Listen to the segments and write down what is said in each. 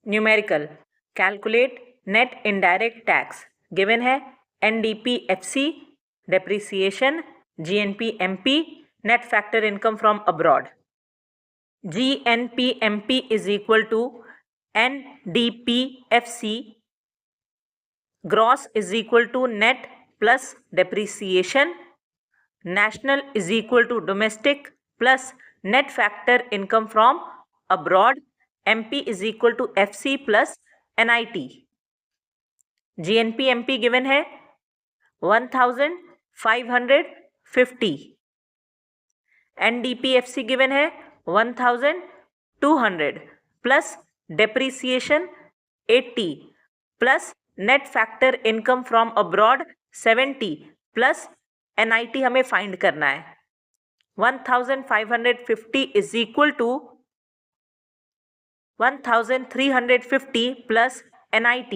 Numerical calculate net indirect tax given है NDPFC depreciation GNPMP net factor income from abroad. GNPMP is equal to NDPFC gross is equal to net plus depreciation, national is equal to domestic plus net factor income from abroad, MP is equal to FC plus NIT. GNPMP given है 1550, NDPFC given है 1200 plus depreciation 80 plus net factor income from abroad 70 plus NIT हमें find करना है. 1550 is equal to 1350 plus NIT.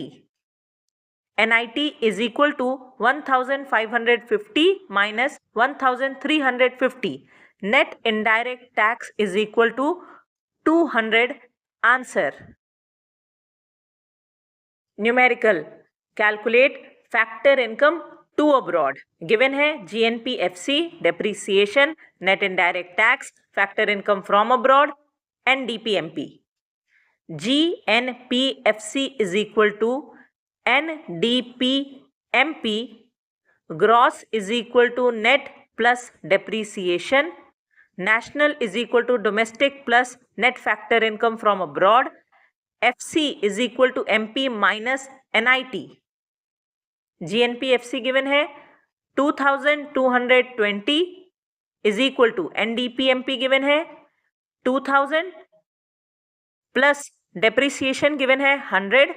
NIT is equal to 1550 minus 1350. Net indirect tax is equal to 200. Answer. Numerical calculate factor income to abroad. Given है GNPFC depreciation, net indirect tax, factor income from abroad, NDPMP. GNPFC is equal to NDPMP gross is equal to net plus depreciation, national is equal to domestic plus net factor income from abroad, FC is equal to MP minus NIT. GNPFC given है 2220 is equal to NDPMP given है 2000 plus depreciation given है 100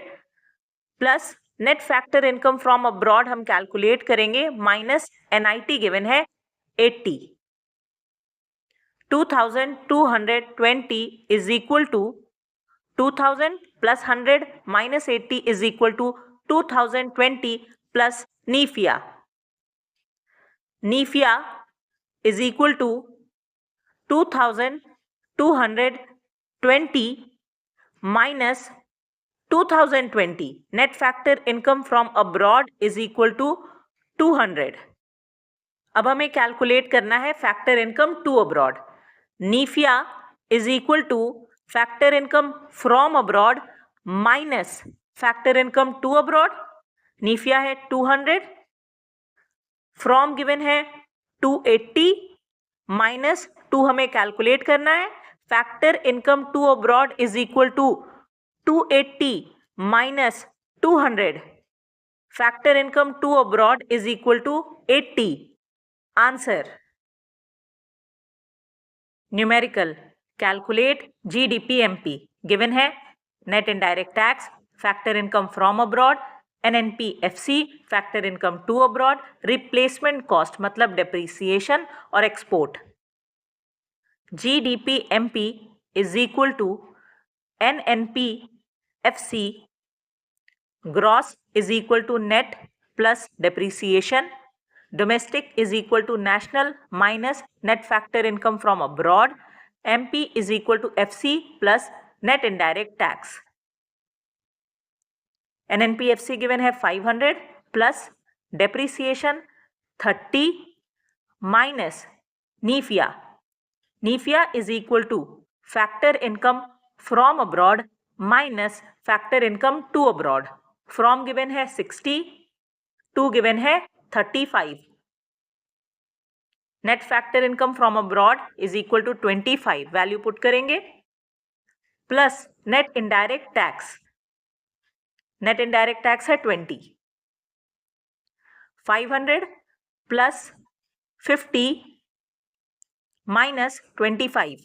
plus net factor income from abroad हम calculate करेंगे minus NIT given है 80. 2220 is equal to 2000 plus 100 minus 80 is equal to 2020 plus NFIA. NFIA is equal to 2220 minus 2020 net factor income from abroad is equal to 200. अब हमें calculate करना है factor income to abroad. NFIA is equal to factor income from abroad minus factor income to abroad. NFIA है 200, from given है 280 minus 2 हमें calculate करना है. Factor income to abroad is equal to 280 minus 200. Factor income to abroad is equal to 80. Answer. Numerical calculate GDPMP. Given है net indirect tax, factor income from abroad, NNPFC, factor income to abroad, replacement cost मतलब depreciation और export. GDPMP is equal to NNPFC gross is equal to net plus depreciation, domestic is equal to national minus net factor income from abroad, MP is equal to FC plus net indirect tax. NNPFC given है 500 plus depreciation 30 minus नीफिया. नीफिया is equal to factor income from abroad minus factor income to abroad. From given है 60, to given है 35. Net factor income from abroad is equal to 25. Value put करेंगे plus net indirect tax. Net indirect tax है 20. 500 plus 50 minus 25.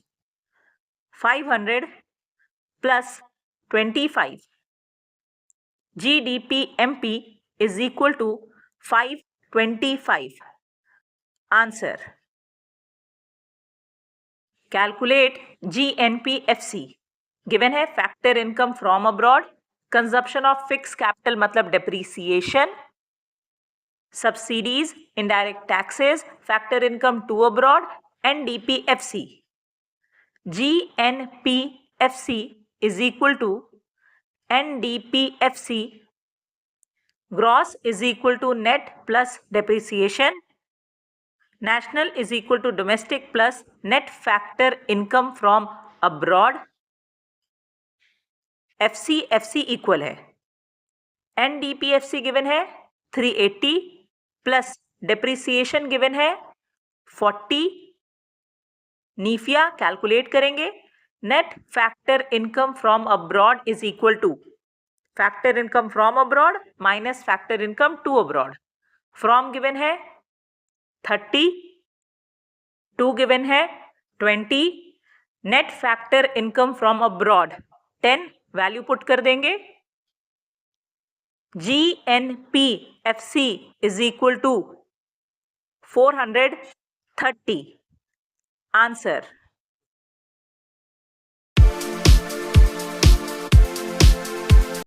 500 plus 25. GDPMP is equal to 525. Answer. Calculate GNPFC. Given है factor income from abroad, consumption of fixed capital मतलब depreciation, subsidies, indirect taxes, factor income to abroad, and DPFC. GNPFC is equal to NDPFC gross is equal to net plus depreciation, national is equal to domestic plus net factor income from abroad, FC equal है NDPFC given है 380 plus depreciation given है 40, नीफिया calculate करेंगे, net factor income from abroad is equal to factor income from abroad minus factor income to abroad. From given है 30, to given है 20, net factor income from abroad 10, value put कर देंगे, GNPFC is equal to 430. Answer